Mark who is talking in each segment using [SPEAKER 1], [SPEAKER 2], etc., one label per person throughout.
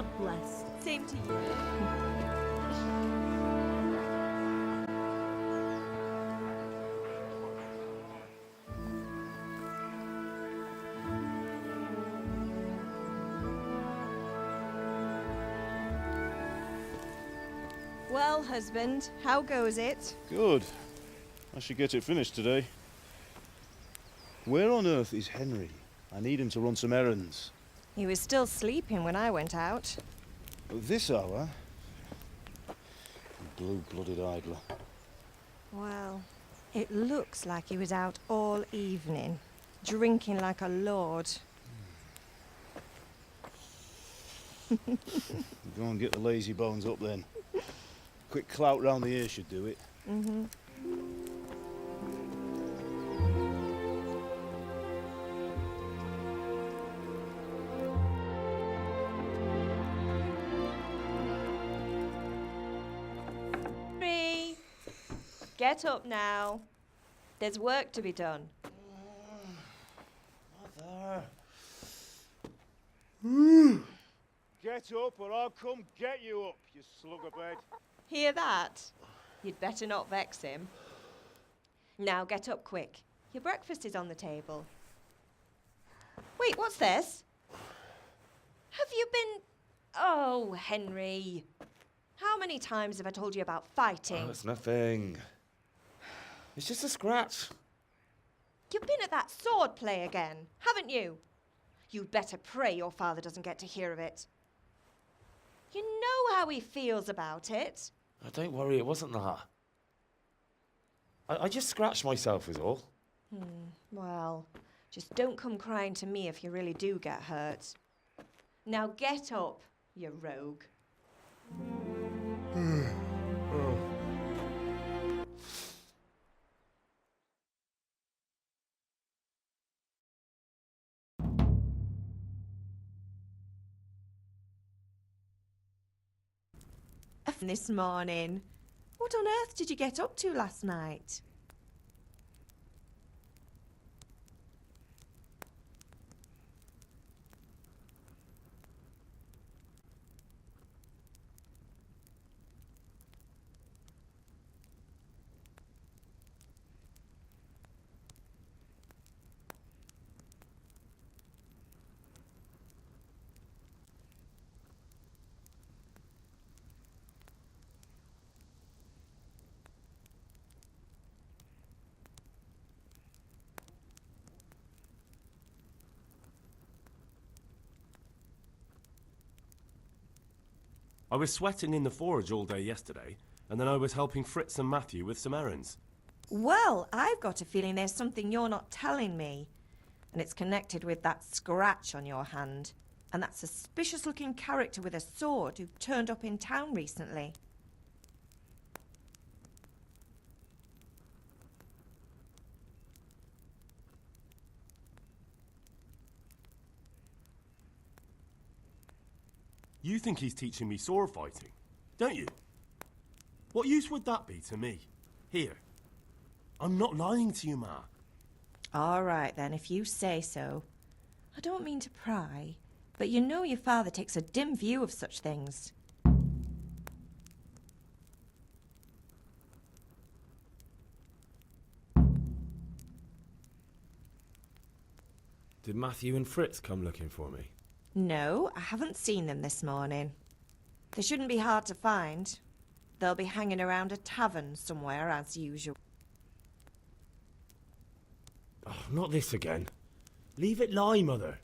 [SPEAKER 1] God bless.
[SPEAKER 2] Same to you. Well, husband, how goes it?
[SPEAKER 3] Good. I should get it finished today. Where on earth is Henry? I need him to run some errands.
[SPEAKER 2] He was still sleeping when I went out.
[SPEAKER 3] At this hour? Blue-blooded idler.
[SPEAKER 2] Well, it looks like he was out all evening, drinking like a lord.
[SPEAKER 3] Go and get the lazy bones up then. Quick clout round the ear should do it.
[SPEAKER 2] Mm-hmm. Get up now. There's work to be done.
[SPEAKER 3] Mother. Get up or I'll come get you up, you slug of bed.
[SPEAKER 2] Hear that? You'd better not vex him. Now get up quick. Your breakfast is on the table. Wait, what's this? Have you been... Oh, Henry. How many times have I told you about fighting?
[SPEAKER 4] Oh, it's nothing. It's just a scratch.
[SPEAKER 2] You've been at that sword play again, haven't you? You'd better pray your father doesn't get to hear of it. You know how he feels about it.
[SPEAKER 4] Oh, don't worry, it wasn't that. I just scratched myself is all.
[SPEAKER 2] Well, just don't come crying to me if you really do get hurt. Now get up, you rogue. This morning. What on earth did you get up to last night?
[SPEAKER 5] I was sweating in the forge all day yesterday, and then I was helping Fritz and Matthew with some errands.
[SPEAKER 2] Well, I've got a feeling there's something you're not telling me. And it's connected with that scratch on your hand. And that suspicious-looking character with a sword who turned up in town recently.
[SPEAKER 5] You think he's teaching me sword fighting, don't you? What use would that be to me? Here. I'm not lying to you, Ma.
[SPEAKER 2] All right, then, if you say so. I don't mean to pry, but you know your father takes a dim view of such things.
[SPEAKER 4] Did Matthew and Fritz come looking for me?
[SPEAKER 2] No, I haven't seen them this morning. They shouldn't be hard to find. They'll be hanging around a tavern somewhere, as usual.
[SPEAKER 4] Oh, not this again. Leave it lie, Mother.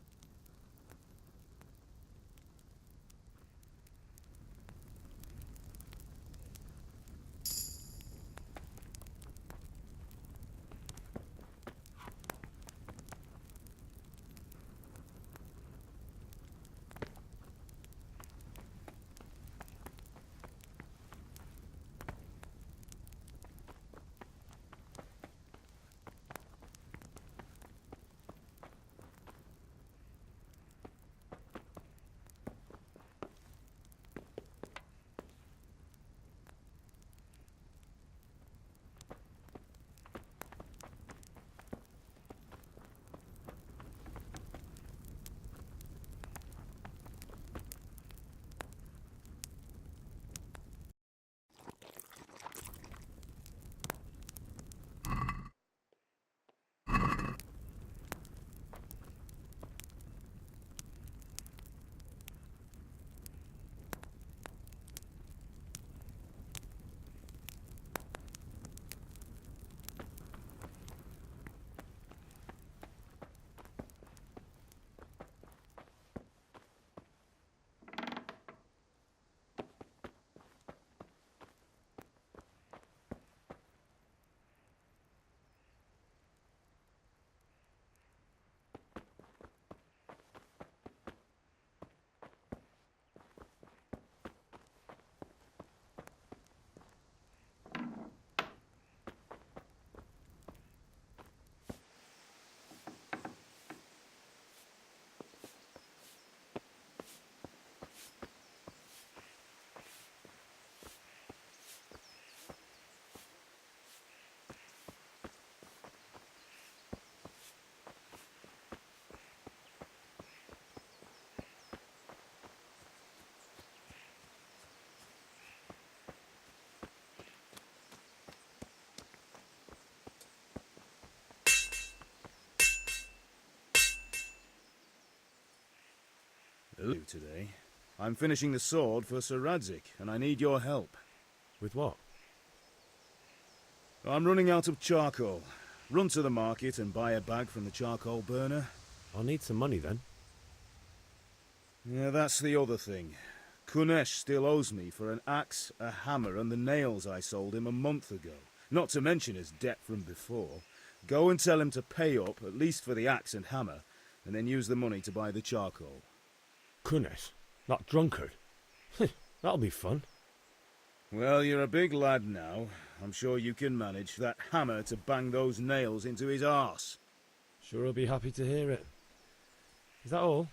[SPEAKER 3] Today, I'm finishing the sword for Sir Radzik, and I need your help.
[SPEAKER 4] With what?
[SPEAKER 3] I'm running out of charcoal. Run to the market and buy a bag from the charcoal burner.
[SPEAKER 4] I'll need some money then.
[SPEAKER 3] Yeah, that's the other thing. Kunesh still owes me for an axe, a hammer, and the nails I sold him a month ago. Not to mention his debt from before. Go and tell him to pay up, at least for the axe and hammer, and then use the money to buy the charcoal.
[SPEAKER 4] Kunesh? That drunkard? That'll be fun.
[SPEAKER 3] Well, you're a big lad now. I'm sure you can manage that hammer to bang those nails into his arse.
[SPEAKER 4] Sure he'll be happy to hear it. Is that all?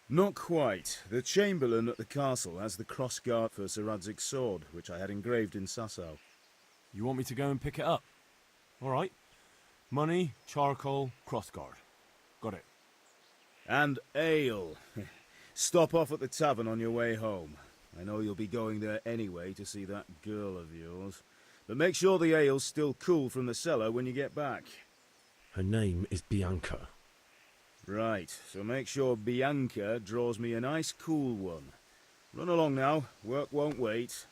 [SPEAKER 3] Not quite. The Chamberlain at the castle has the crossguard for Sir Radzik's sword, which I had engraved in Sasau.
[SPEAKER 5] You want me to go and pick it up? All right. Money, charcoal, crossguard. Got it.
[SPEAKER 3] And ale. Stop off at the tavern on your way home. I know you'll be going there anyway to see that girl of yours. But make sure the ale's still cool from the cellar when you get back.
[SPEAKER 4] Her name is Bianca.
[SPEAKER 3] Right, so make sure Bianca draws me a nice cool one. Run along now, work won't wait.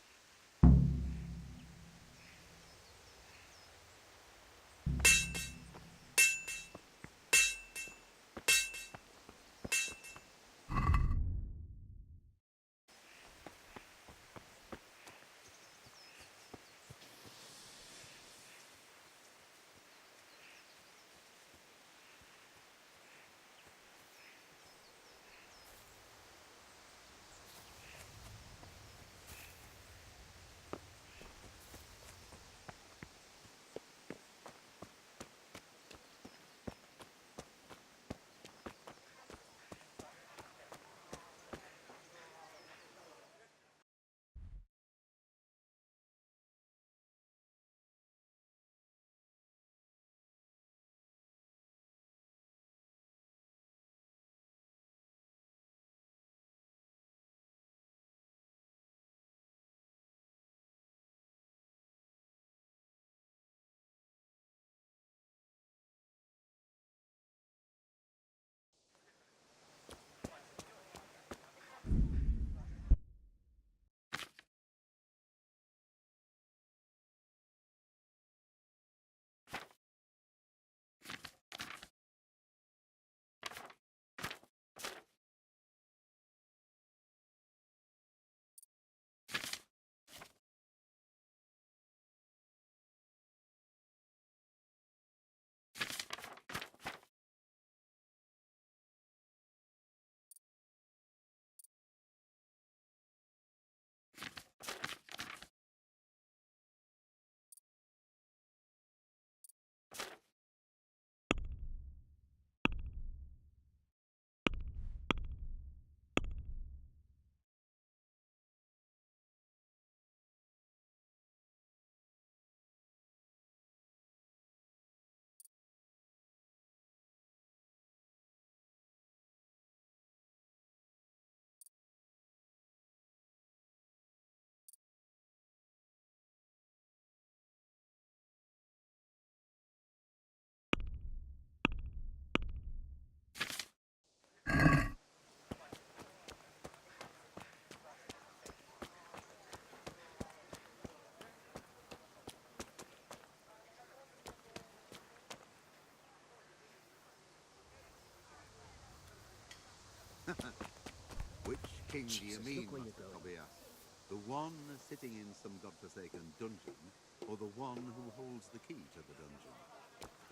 [SPEAKER 1] Which king do you mean, Master Tobias? The one sitting in some godforsaken dungeon, or the one who holds the key to the dungeon?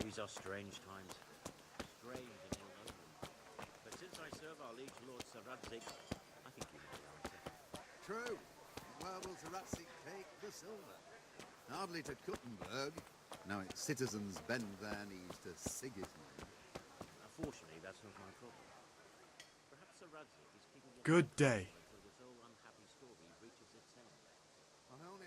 [SPEAKER 6] These are strange times. Strange and ill-omened. But since I serve our liege lord Sir Radzik, I think you know the answer.
[SPEAKER 1] True. Where will Sir Radzik take the silver? Hardly to Kuttenberg. Now its citizens bend their knees to Sigismund.
[SPEAKER 6] Unfortunately, that's not my problem. Perhaps Sir Radzik is keeping it
[SPEAKER 5] Good day.
[SPEAKER 6] until this whole unhappy story reaches its end.
[SPEAKER 1] I only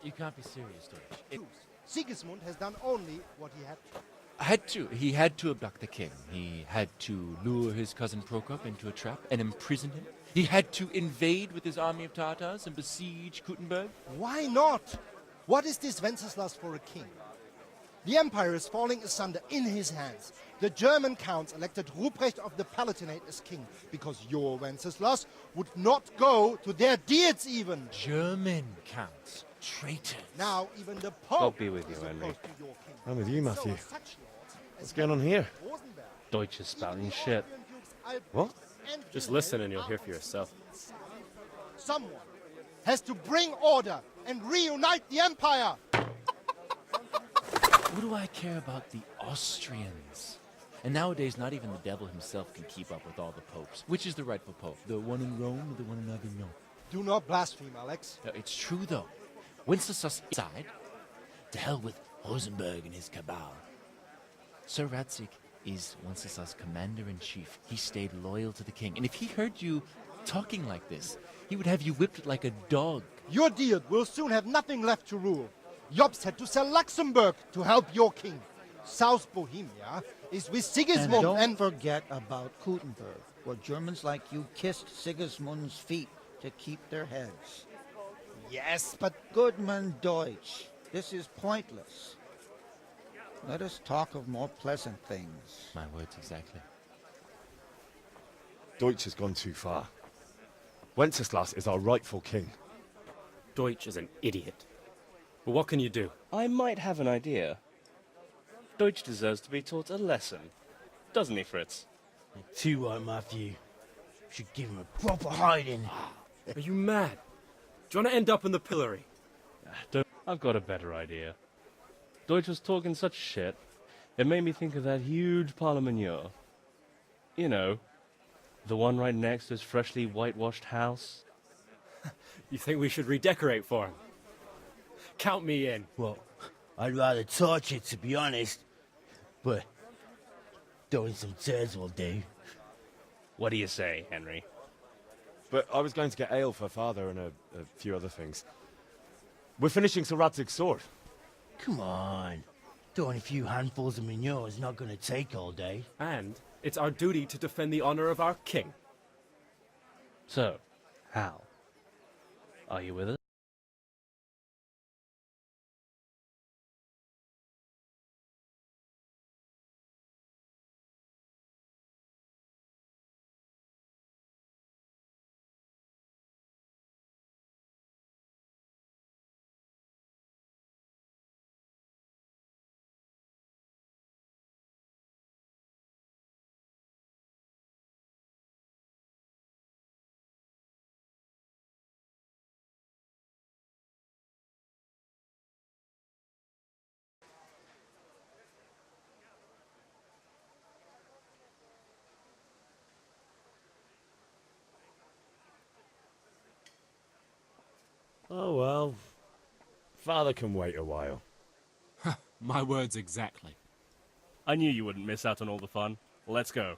[SPEAKER 7] You can't be serious, Deutsch.
[SPEAKER 8] Sigismund has done only what he had to.
[SPEAKER 7] He had to abduct the king. He had to lure his cousin Prokop into a trap and imprison him. He had to invade with his army of Tatars and besiege Kuttenberg.
[SPEAKER 8] Why not? What is this Wenceslas for a king? The empire is falling asunder in his hands. The German counts elected Ruprecht of the Palatinate as king because your Wenceslas would not go to their deeds even.
[SPEAKER 7] German counts. Traitors.
[SPEAKER 8] Now even the Pope
[SPEAKER 4] God be with you,
[SPEAKER 8] is
[SPEAKER 4] Henry.
[SPEAKER 8] opposed to your king.
[SPEAKER 4] I'm with you,
[SPEAKER 8] So
[SPEAKER 4] Matthew.
[SPEAKER 8] are such lords as
[SPEAKER 4] What's going on here?
[SPEAKER 8] Rosenberg,
[SPEAKER 4] Deutsch is spouting
[SPEAKER 8] even the
[SPEAKER 4] shit.
[SPEAKER 8] Austrian dukes Albrecht
[SPEAKER 4] What?
[SPEAKER 8] and
[SPEAKER 4] Just
[SPEAKER 8] Wilhelm
[SPEAKER 4] listen and you'll
[SPEAKER 8] are
[SPEAKER 4] hear for yourself.
[SPEAKER 8] Someone has to bring order and reunite the empire.
[SPEAKER 7] What do I care about the Austrians? And nowadays, not even the devil himself can keep up with all the popes. Which is the rightful pope? The one in Rome or the one in Avignon?
[SPEAKER 8] Do not blaspheme, Alex.
[SPEAKER 7] No, it's true, though. Wenceslas side. To hell with Rosenberg and his cabal. Sir Radzik is Wenceslas' commander-in-chief. He stayed loyal to the king. And if he heard you talking like this, he would have you whipped like a dog.
[SPEAKER 8] Your deal will soon have nothing left to rule. Jobst had to sell Luxembourg to help your king. South Bohemia is with
[SPEAKER 9] And
[SPEAKER 8] Sigismund
[SPEAKER 9] don't forget about Kuttenberg, where Germans like you kissed Sigismund's feet to keep their heads.
[SPEAKER 8] Yes, but
[SPEAKER 9] Goodman Deutsch, this is pointless. Let us talk of more pleasant things.
[SPEAKER 7] My words exactly.
[SPEAKER 4] Deutsch has gone too far. Wenceslas is our rightful king.
[SPEAKER 10] Deutsch is an idiot. But what can you do?
[SPEAKER 11] I might have an idea. Deutsch deserves to be taught a lesson. Doesn't he, Fritz?
[SPEAKER 12] Too right, Matthew. Should give him a proper hiding.
[SPEAKER 10] Are you mad? Do you want to end up in the pillory? I've got a better idea. Deutsch was talking such shit, it made me think of that huge parliament. You know, the one right next to his freshly whitewashed house. You think we should redecorate for him? Count me in.
[SPEAKER 12] Well, I'd rather torch it, to be honest. But throwing some turds will do.
[SPEAKER 11] What do you say, Henry?
[SPEAKER 4] But I was going to get ale for father and a few other things. We're finishing Sir Radzig's sword.
[SPEAKER 12] Come on. Throwing a few handfuls of manure is not going to take all day.
[SPEAKER 10] And it's our duty to defend the honor of our king. So, Hal, are you with us?
[SPEAKER 4] Oh well. Father can wait a while.
[SPEAKER 5] My words exactly. I knew you wouldn't miss out on all the fun. Let's go.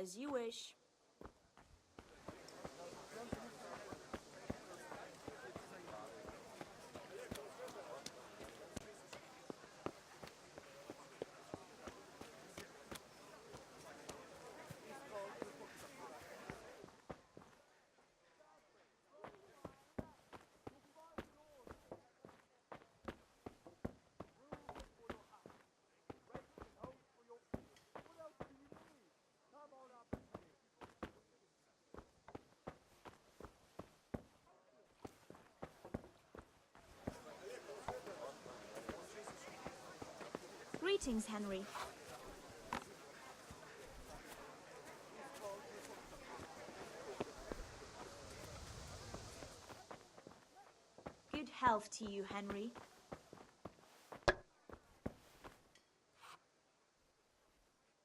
[SPEAKER 13] As you wish. Greetings, Henry. Good health to you, Henry.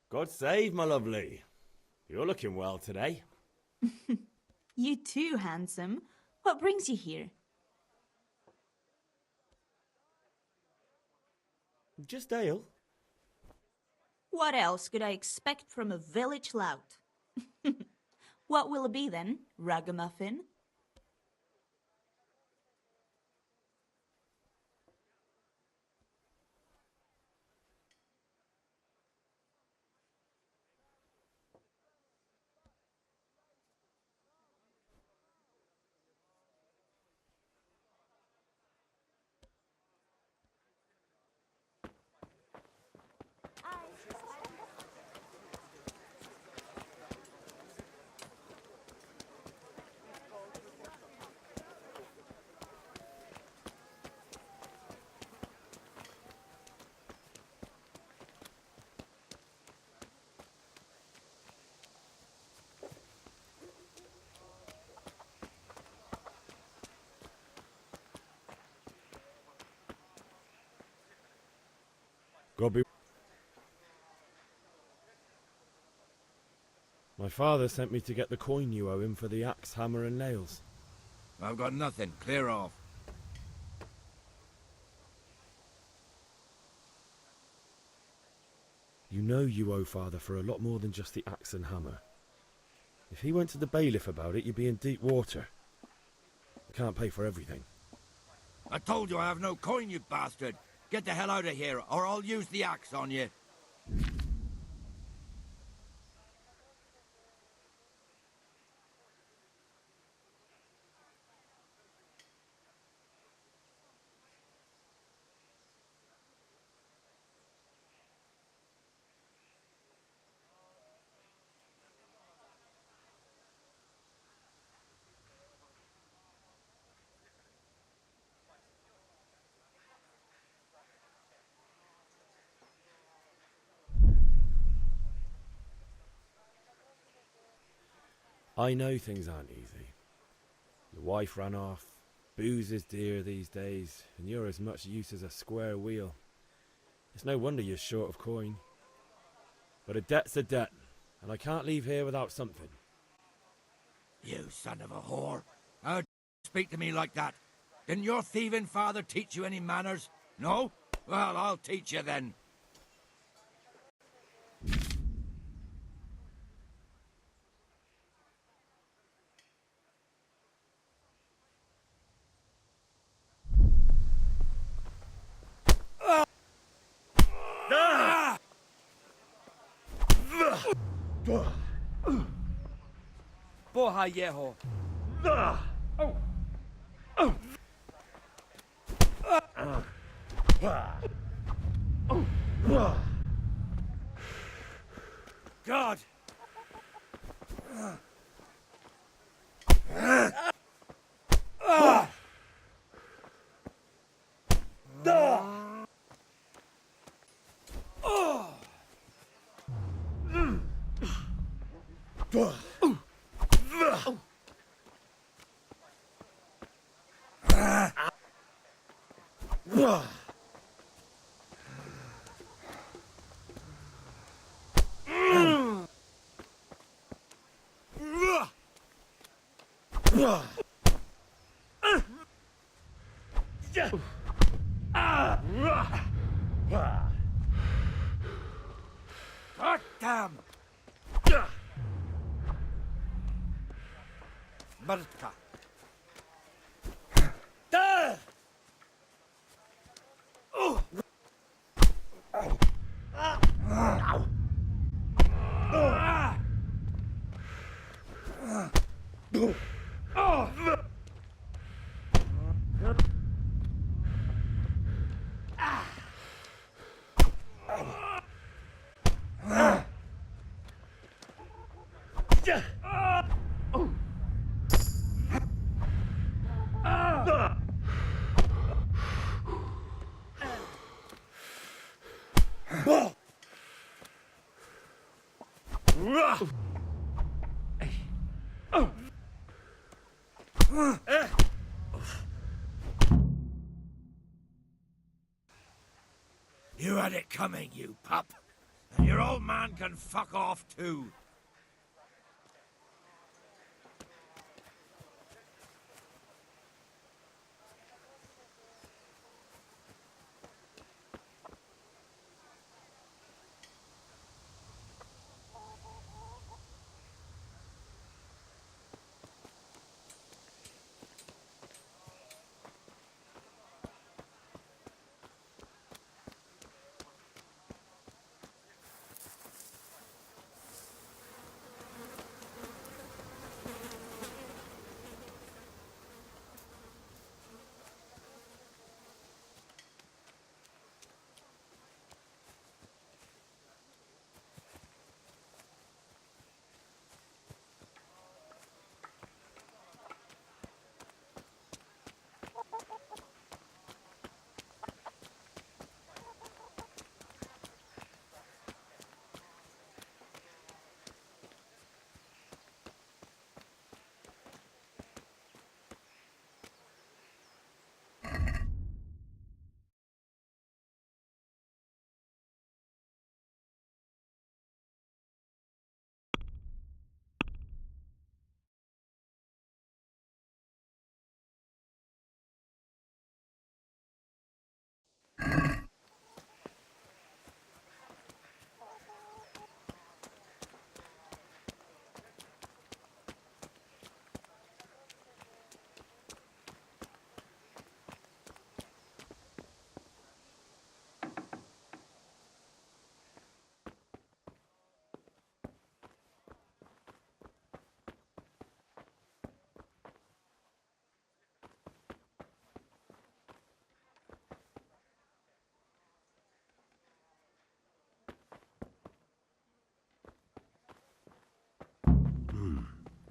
[SPEAKER 4] God save, my lovely. You're looking well today.
[SPEAKER 14] You too, handsome. What brings you here?
[SPEAKER 4] Just ale.
[SPEAKER 14] What else could I expect from a village lout? What will it be then, ragamuffin?
[SPEAKER 4] God be... My father sent me to get the coin you owe him for the axe, hammer and nails.
[SPEAKER 15] I've got nothing. Clear off.
[SPEAKER 4] You know you owe father for a lot more than just the axe and hammer. If he went to the bailiff about it, you'd be in deep water. I can't pay for everything.
[SPEAKER 15] I told you I have no coin, you bastard. Get the hell out of here, or I'll use the axe on you.
[SPEAKER 4] I know things aren't easy. Your wife ran off, booze is dear these days, and you're as much use as a square wheel. It's no wonder you're short of coin. But a debt's a debt, and I can't leave here without something.
[SPEAKER 15] You son of a whore. How'd you speak to me like that? Didn't your thieving father teach you any manners? No? Well, I'll teach you then.
[SPEAKER 16] Boha yeho.
[SPEAKER 15] God! God damn! Marta. You had it coming, you pup. And your old man can fuck off too.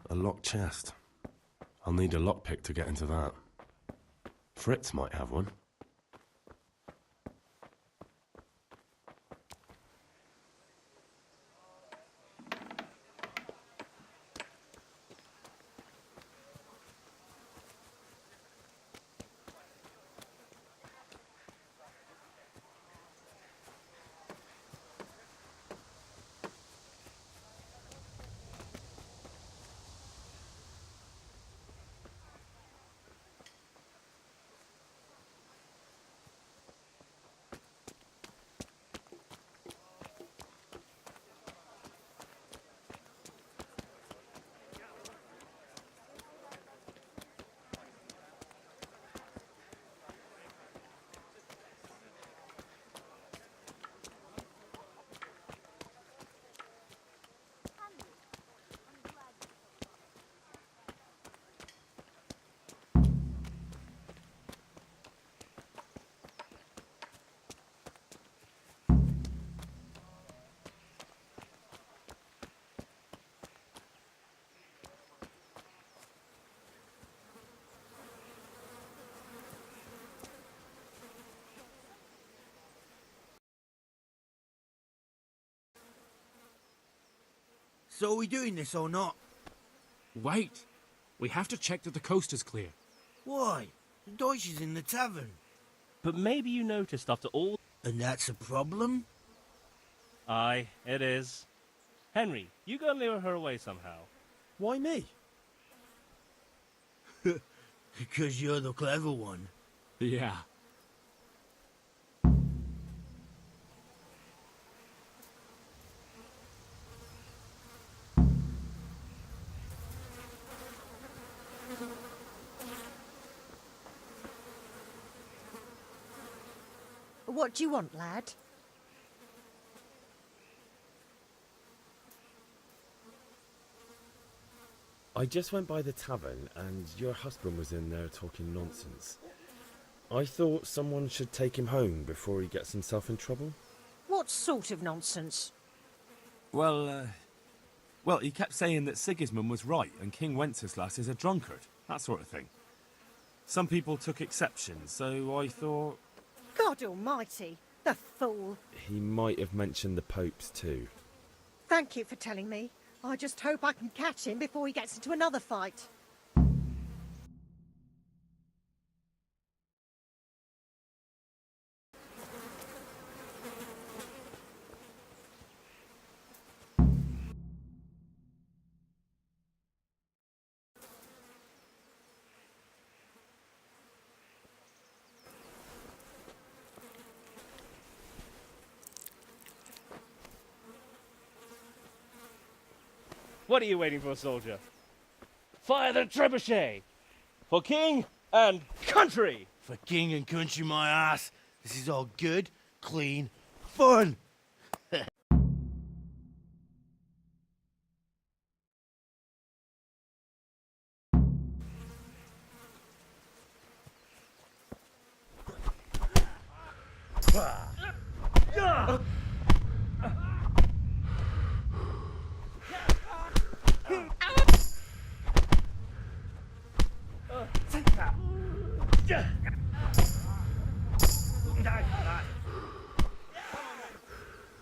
[SPEAKER 5] A locked chest. I'll need a lockpick to get into that. Fritz might have one.
[SPEAKER 12] So are we doing this or not?
[SPEAKER 17] Wait. We have to check that the coast is clear.
[SPEAKER 12] Why? The Deutsch is in the tavern.
[SPEAKER 11] But maybe you noticed after all...
[SPEAKER 12] And that's a problem?
[SPEAKER 11] Aye, it is. Henry, you go and lure her away somehow.
[SPEAKER 17] Why me?
[SPEAKER 12] Because you're the clever one.
[SPEAKER 17] Yeah.
[SPEAKER 18] What do you want, lad?
[SPEAKER 4] I just went by the tavern and your husband was in there talking nonsense. I thought someone should take him home before he gets himself in trouble.
[SPEAKER 18] What sort of nonsense?
[SPEAKER 17] Well, he kept saying that Sigismund was right and King Wenceslas is a drunkard, that sort of thing. Some people took exception, so I thought...
[SPEAKER 18] God almighty, the fool.
[SPEAKER 4] He might have mentioned the popes too.
[SPEAKER 18] Thank you for telling me. I just hope I can catch him before he gets into another fight.
[SPEAKER 10] What are you waiting for, soldier? Fire the trebuchet! For king and country!
[SPEAKER 12] For king and country, my ass. This is all good, clean, fun.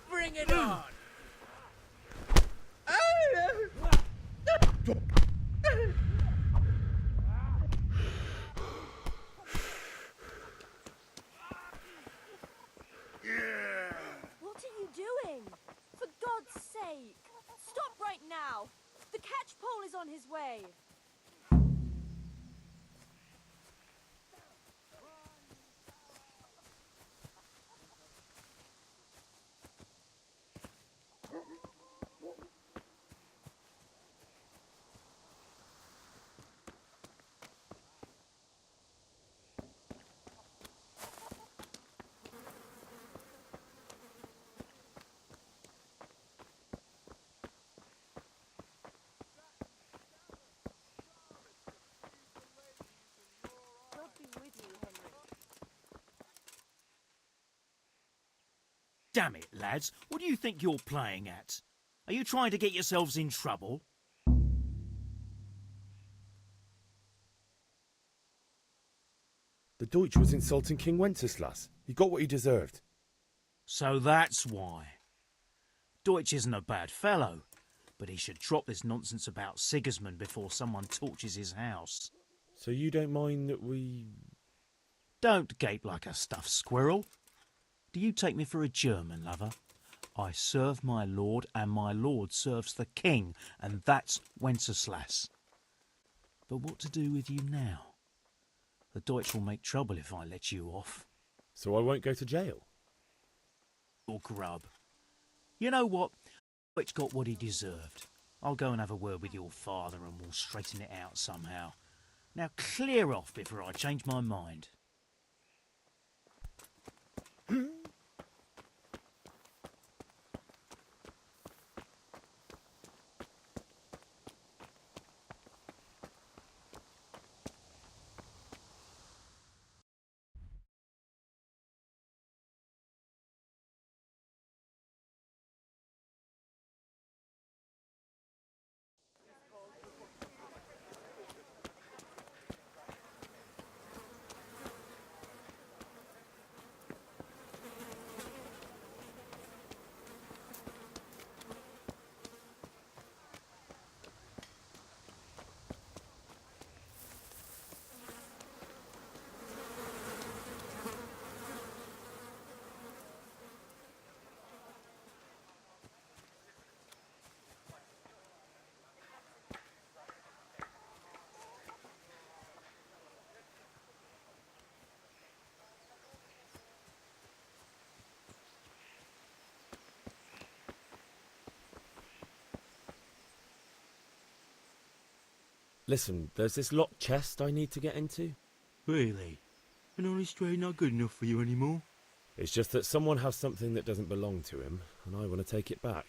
[SPEAKER 15] Bring it on!
[SPEAKER 19] What are you doing? For God's sake! Stop right now! The catchpole is on his way! God be with you, Henry.
[SPEAKER 20] Damn it, lads. What do you think you're playing at? Are you trying to get yourselves in trouble?
[SPEAKER 4] The Deutsch was insulting King Wenceslas. He got what he deserved.
[SPEAKER 20] So that's why. Deutsch isn't a bad fellow, but he should drop this nonsense about Sigismund before someone torches his house.
[SPEAKER 4] So you don't mind that we...
[SPEAKER 20] Don't gape like a stuffed squirrel. Do you take me for a German, lover? I serve my lord, and my lord serves the king, and that's Wenceslas. But what to do with you now? The Deutsch will make trouble if I let you off.
[SPEAKER 4] So I won't go to jail?
[SPEAKER 20] Or grub. You know what? Deutsch got what he deserved. I'll go and have a word with your father and we'll straighten it out somehow. Now clear off before I change my mind.
[SPEAKER 4] Listen, there's this locked chest I need to get into.
[SPEAKER 12] Really? An honest trade not good enough for you anymore?
[SPEAKER 4] It's just that someone has something that doesn't belong to him, and I want to take it back.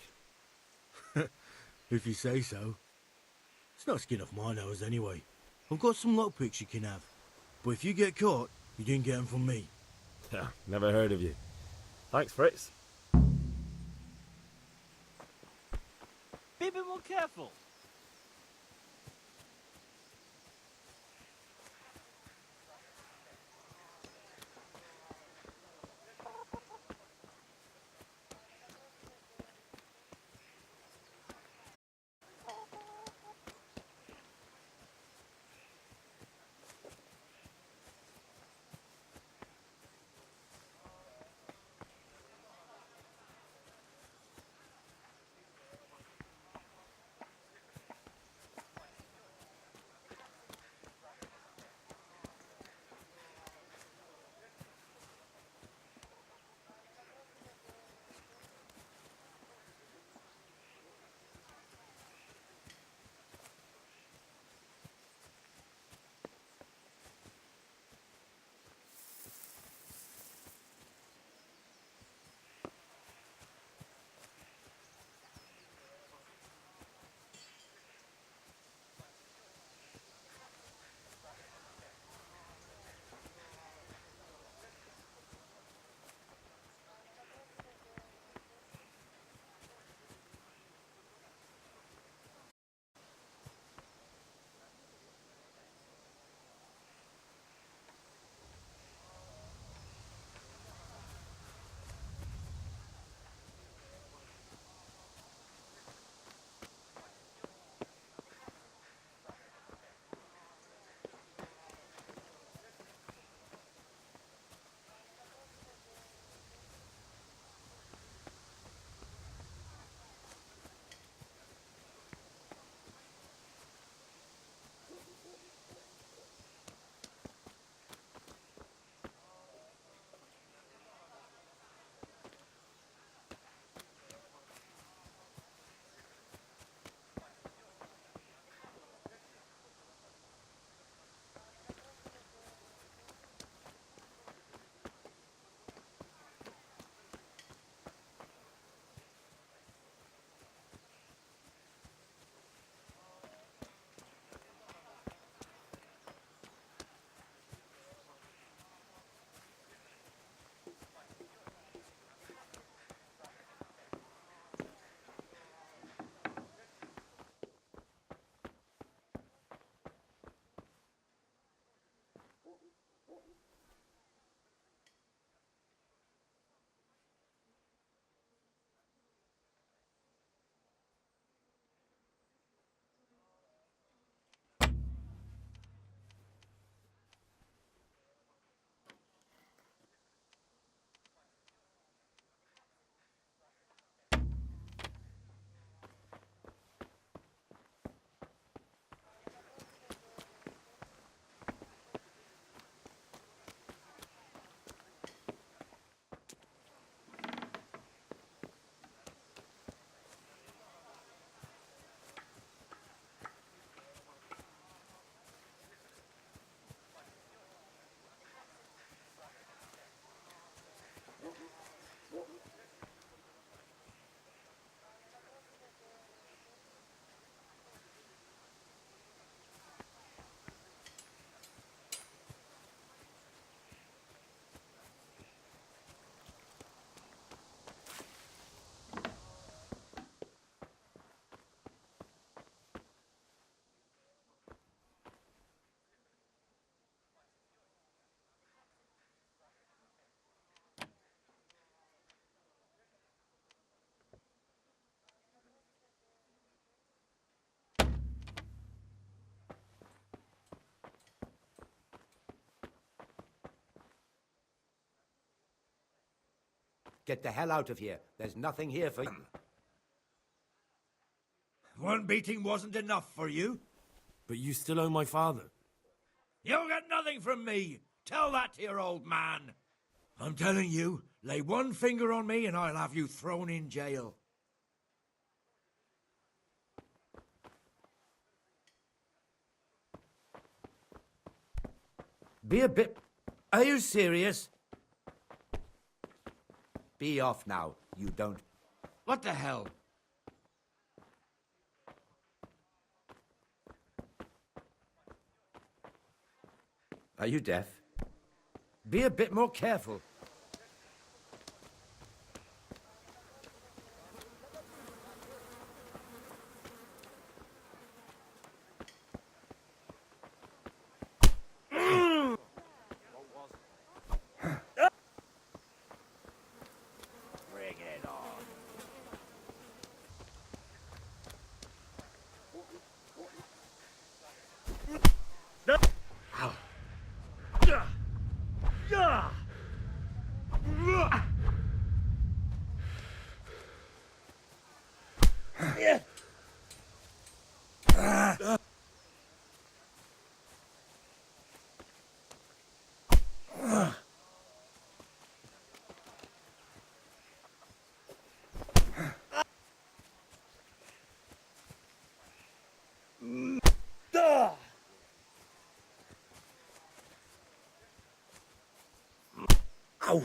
[SPEAKER 12] If you say so. It's not skin off my nose anyway. I've got some lockpicks you can have. But if you get caught, you didn't get them from me.
[SPEAKER 4] Never heard of you. Thanks, Fritz.
[SPEAKER 10] Be a bit more careful.
[SPEAKER 15] Get the hell out of here. There's nothing here for you. One beating wasn't enough for you?
[SPEAKER 17] But you still owe my father.
[SPEAKER 15] You'll get nothing from me. Tell that to your old man. I'm telling you, lay one finger on me and I'll have you thrown in jail. Be a bit... Are you serious? Be off now. You don't... What the hell? Are you deaf? Be a bit more careful. Bring it on. Ow! Ow!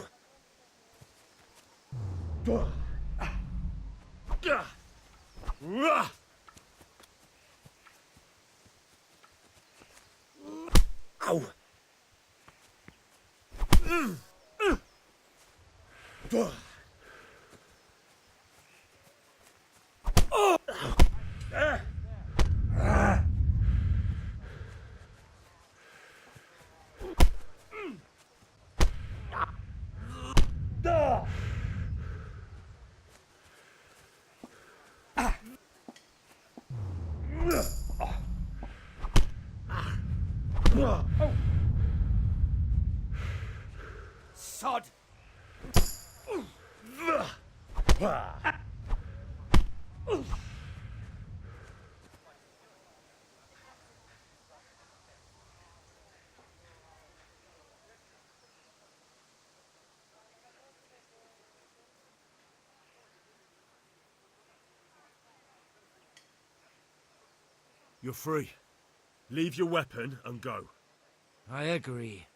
[SPEAKER 15] Sod!
[SPEAKER 17] You're free. Leave your weapon and go.
[SPEAKER 15] I agree.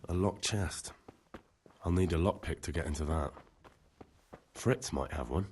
[SPEAKER 5] A locked chest. I'll need a lockpick to get into that. Fritz might have one.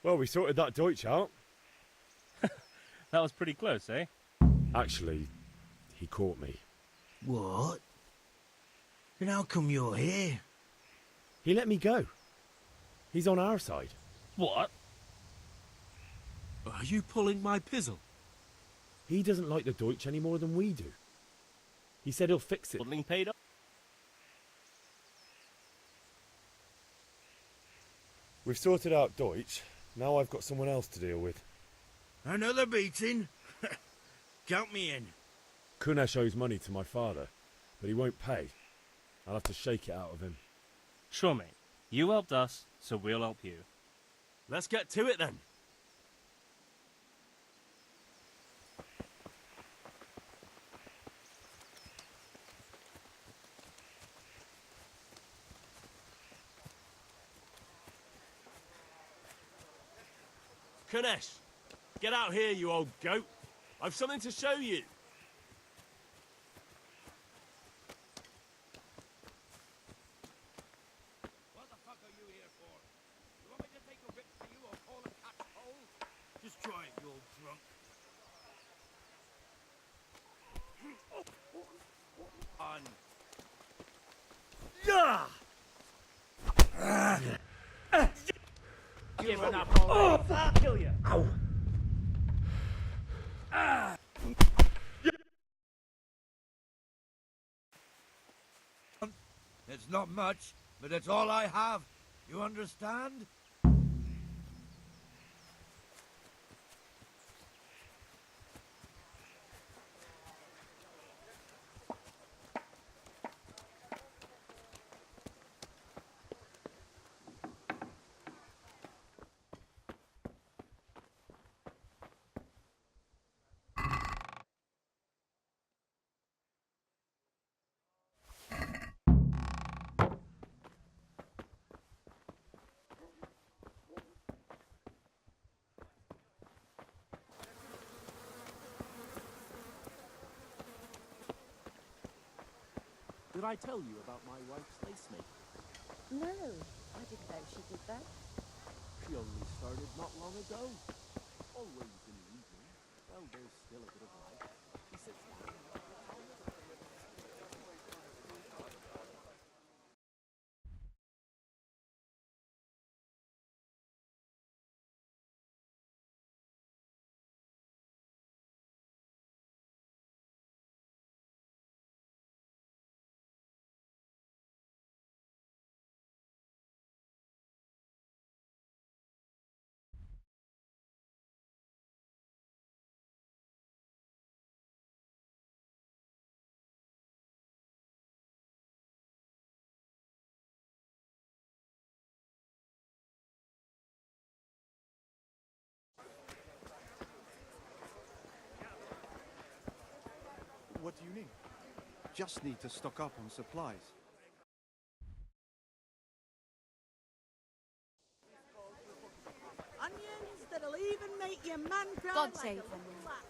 [SPEAKER 4] Well, we sorted that Deutsch out.
[SPEAKER 10] That was pretty close, eh?
[SPEAKER 4] Actually, he caught me.
[SPEAKER 12] What? Then how come you're here?
[SPEAKER 4] He let me go. He's on our side.
[SPEAKER 10] What?
[SPEAKER 17] Are you pulling my pizzle?
[SPEAKER 4] He doesn't like the Deutsch any more than we do. He said he'll fix it.
[SPEAKER 10] Bundling paid up.
[SPEAKER 4] We've sorted out Deutsch. Now I've got someone else to deal with.
[SPEAKER 12] Another beating? Count me in.
[SPEAKER 4] Kunesh owes money to my father, but he won't pay. I'll have to shake it out of him.
[SPEAKER 10] Sure, mate. You helped us, so we'll help you.
[SPEAKER 5] Let's get to it then. Kanesh, get out here, you old goat. I've something to show you.
[SPEAKER 15] What the fuck are you here for? You want me to take a rip for you or call a catch pole?
[SPEAKER 12] Just try it, you old drunk.
[SPEAKER 15] On.
[SPEAKER 16] Giving up already. I'll kill you.
[SPEAKER 15] Ow. It's not much, but it's all I have. You understand?
[SPEAKER 5] Did I tell you about my wife's lace making?
[SPEAKER 19] No, I didn't know she did that.
[SPEAKER 5] She only started not long ago. Always in the evening. Well, there's still a bit of light. She sits down and
[SPEAKER 21] What do you need? Just need to stock up on supplies.
[SPEAKER 22] Onions that'll even make your man cry.
[SPEAKER 19] God
[SPEAKER 22] like
[SPEAKER 19] save
[SPEAKER 22] a
[SPEAKER 19] them.
[SPEAKER 22] little rat.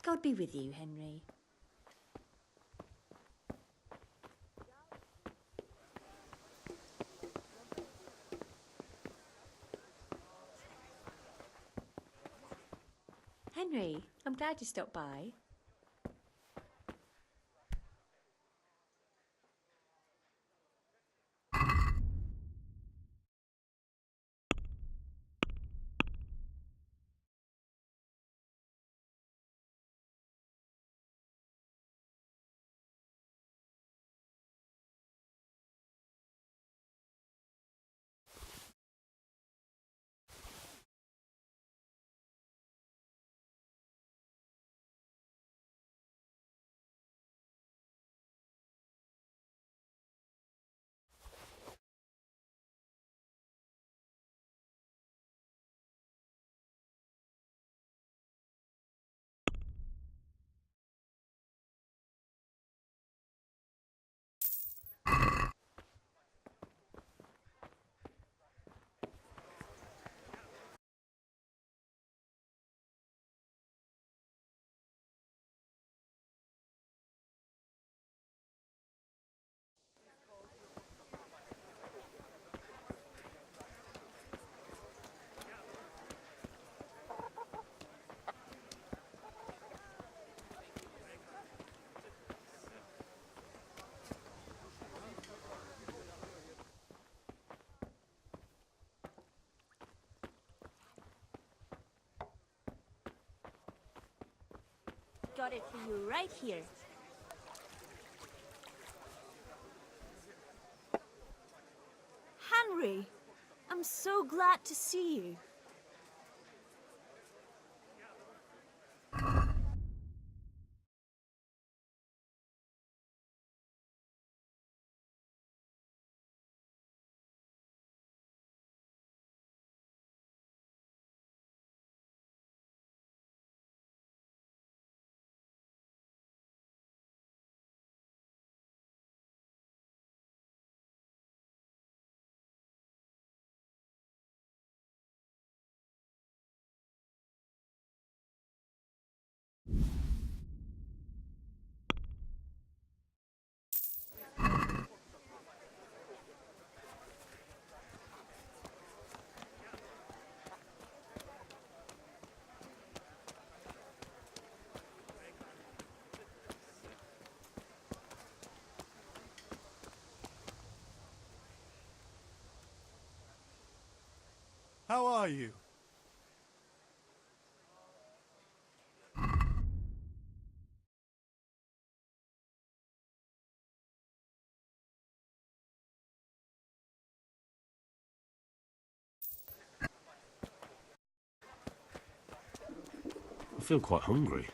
[SPEAKER 14] God be with you, Henry. Henry, I'm glad you stopped by.
[SPEAKER 19] got it for you right here.
[SPEAKER 13] Henry, I'm so glad to see you.
[SPEAKER 21] How are you?
[SPEAKER 5] I feel quite hungry.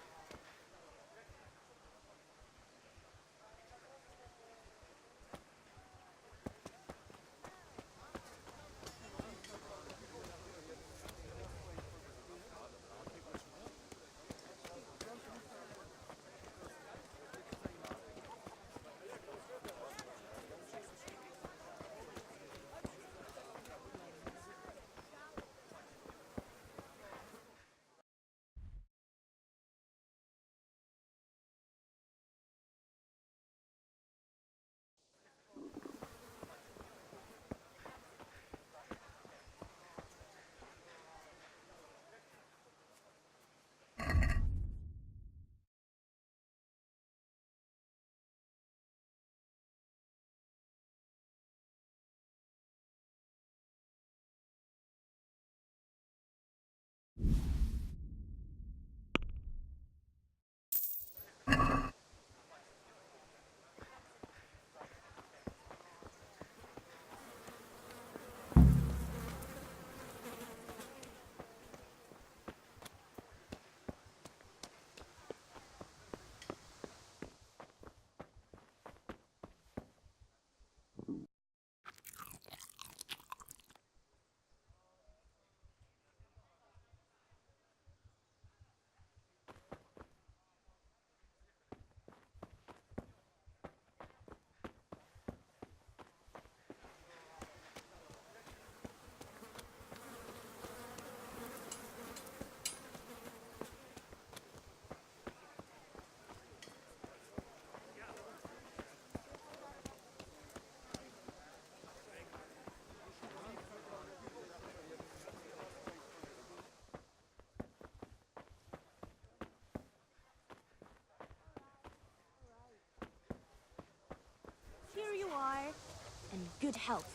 [SPEAKER 13] Here you are, and good health.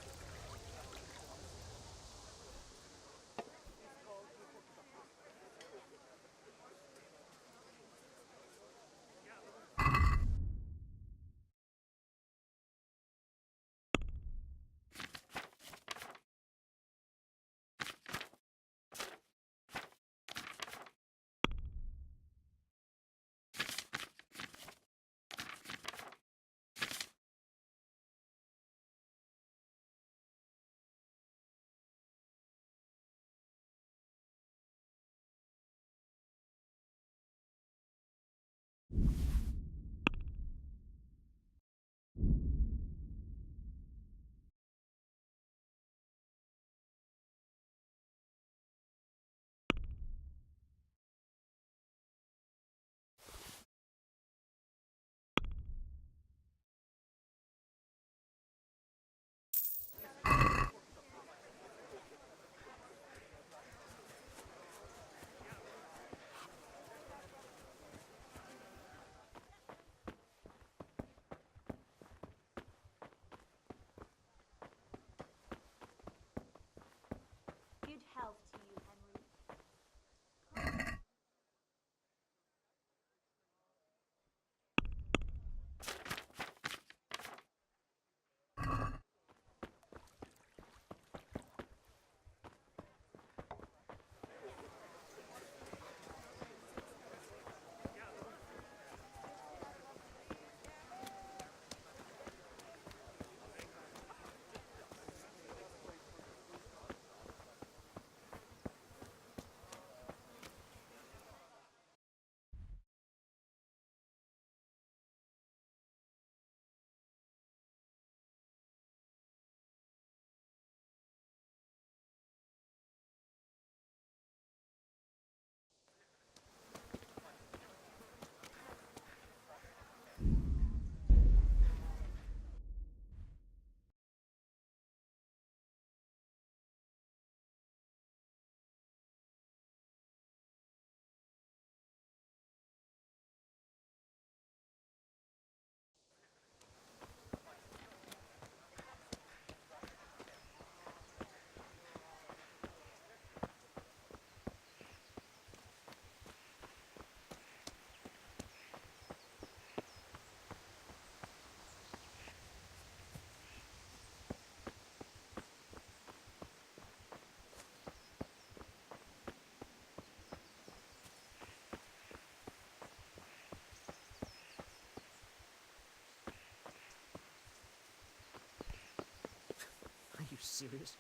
[SPEAKER 2] serious?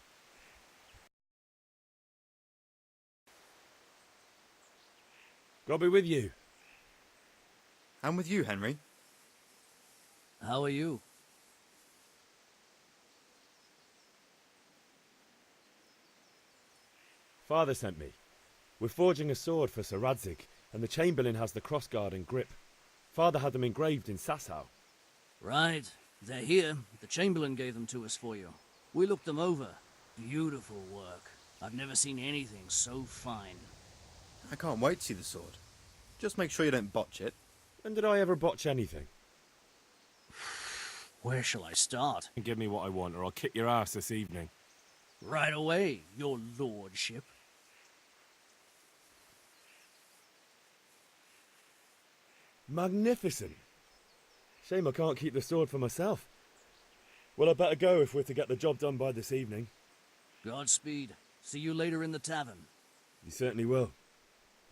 [SPEAKER 4] God be with you.
[SPEAKER 3] And with you, Henry.
[SPEAKER 2] How are you?
[SPEAKER 4] Father sent me. We're forging a sword for Sir Radzig, and the Chamberlain has the crossguard and grip. Father had them engraved in Sasau.
[SPEAKER 2] Right. They're here. The Chamberlain gave them to us for you. We looked them over. Beautiful work. I've never seen anything so fine.
[SPEAKER 3] I can't wait to see the sword. Just make sure you don't botch it.
[SPEAKER 4] When did I ever botch anything?
[SPEAKER 2] Where shall I start?
[SPEAKER 4] Give me what I want, or I'll kick your ass this evening.
[SPEAKER 2] Right away, your lordship.
[SPEAKER 4] Magnificent. Shame I can't keep the sword for myself. Well, I better go if we're to get the job done by this evening.
[SPEAKER 2] Godspeed. See you later in the tavern.
[SPEAKER 4] You certainly will.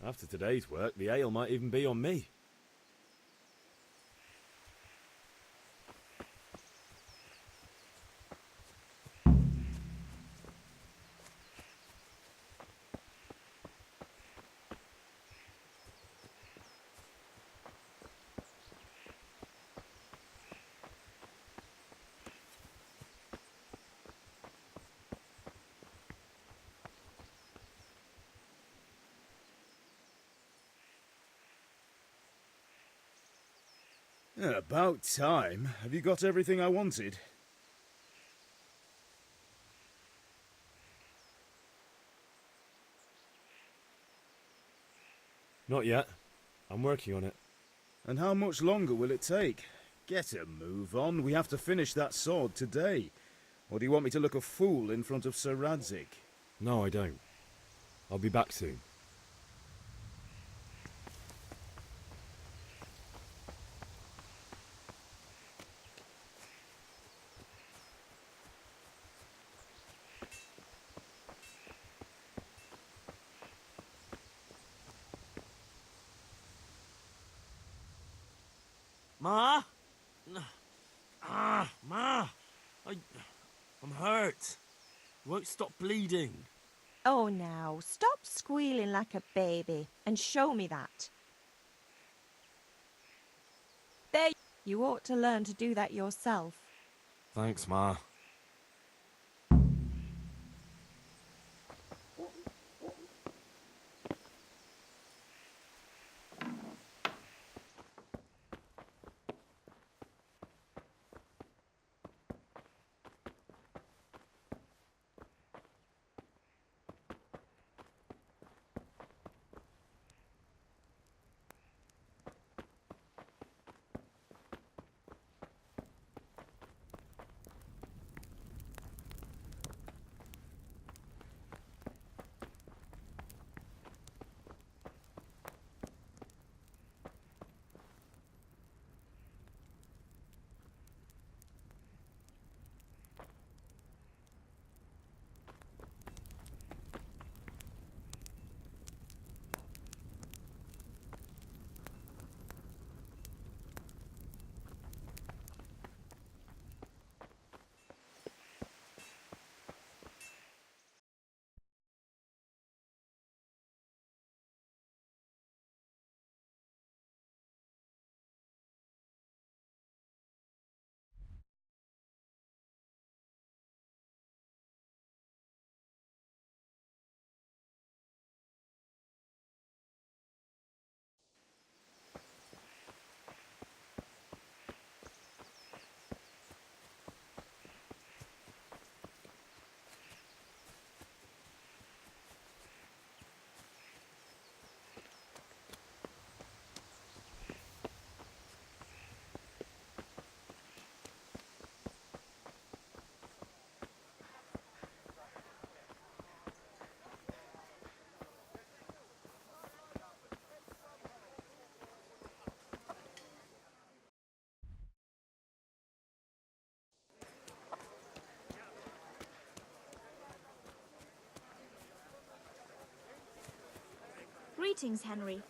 [SPEAKER 4] After today's work, the ale might even be on me.
[SPEAKER 23] About time. Have you got everything I wanted?
[SPEAKER 4] Not yet. I'm working on it.
[SPEAKER 23] And how much longer will it take? Get a move on. We have to finish that sword today. Or do you want me to look a fool in front of Sir Radzig?
[SPEAKER 4] No, I don't. I'll be back soon.
[SPEAKER 5] Ma? Ma! I'm hurt. Won't stop bleeding.
[SPEAKER 24] Oh, now, stop squealing like a baby and show me that. There, you ought to learn to do that yourself.
[SPEAKER 5] Thanks, Ma.
[SPEAKER 13] Greetings, Henry.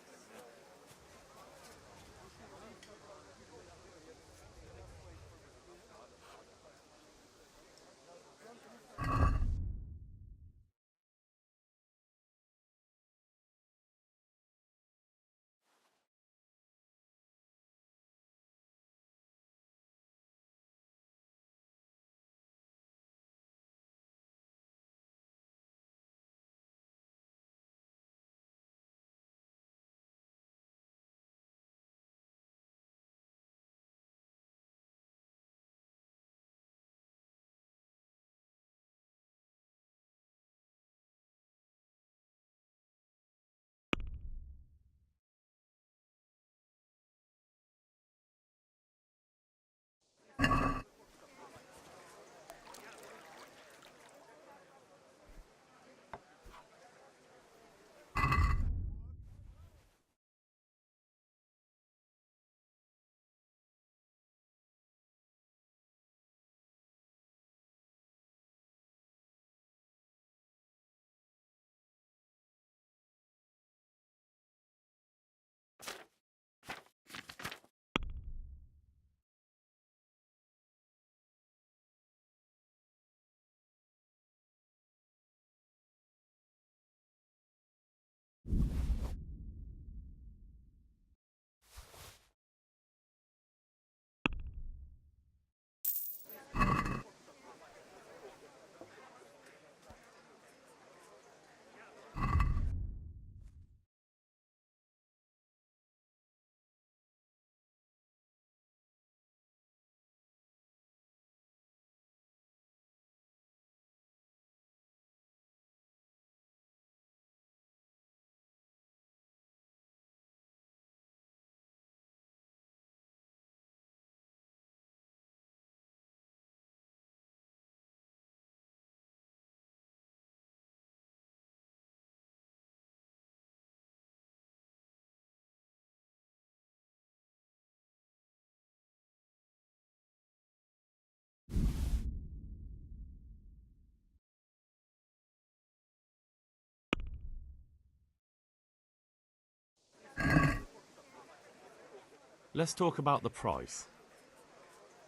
[SPEAKER 17] Let's talk about the price.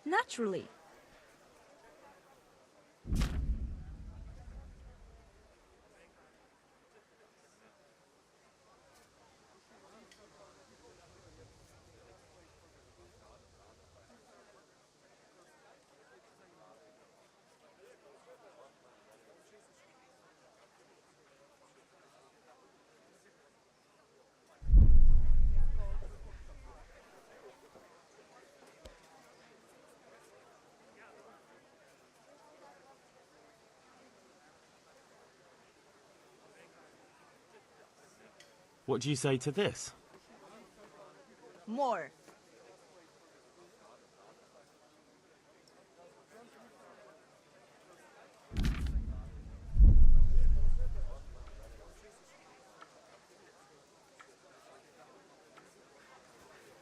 [SPEAKER 14] Naturally.
[SPEAKER 17] What do you say to this?
[SPEAKER 14] More.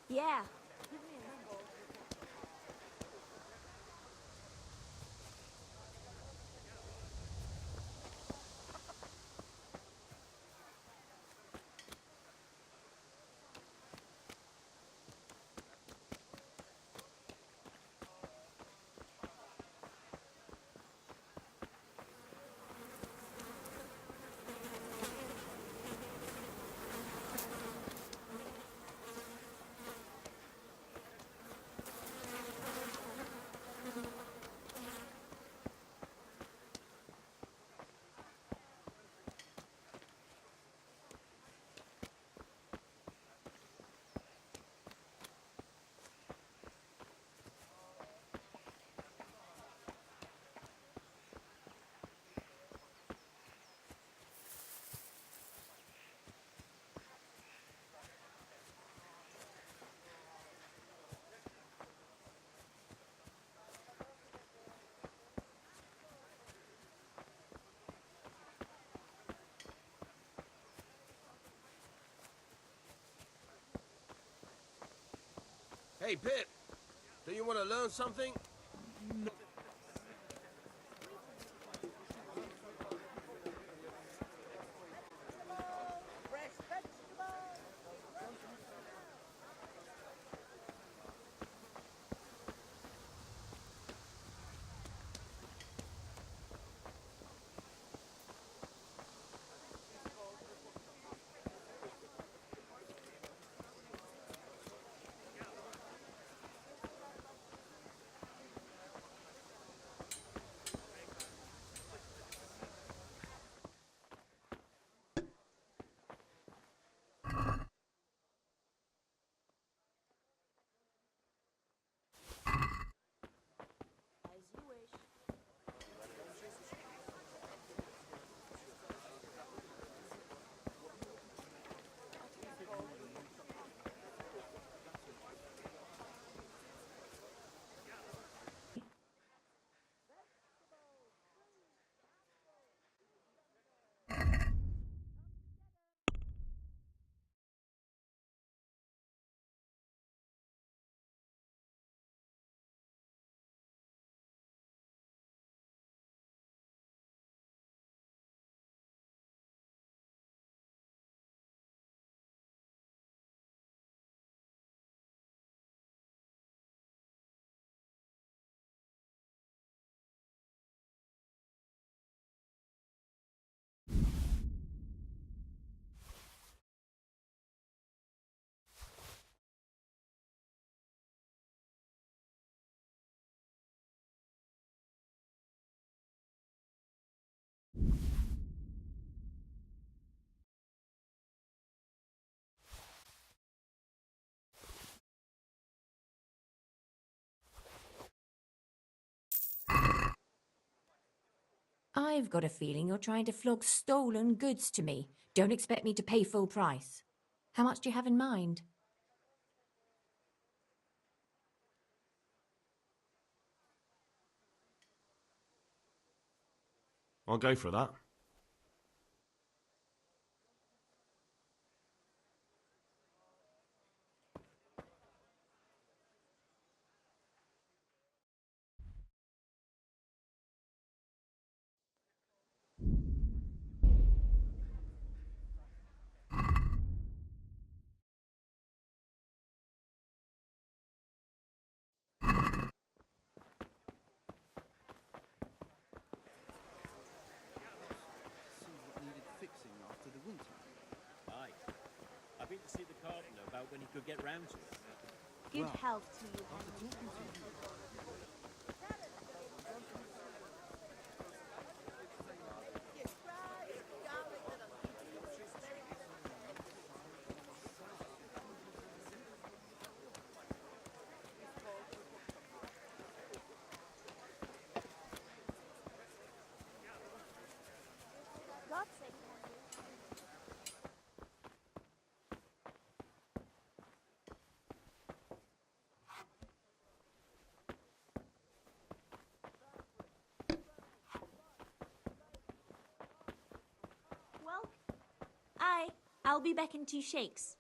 [SPEAKER 19] Yeah.
[SPEAKER 1] Hey, Pip, do you want to learn something? No.
[SPEAKER 14] I've got a feeling you're trying to flog stolen goods to me. Don't expect me to pay full price. How much do you have in mind?
[SPEAKER 5] I'll go for that.
[SPEAKER 2] when he could get round to it.
[SPEAKER 13] Good health to you, Henry.
[SPEAKER 19] God's sake, Henry.
[SPEAKER 13] Well,
[SPEAKER 14] I'll be back in 2 shakes.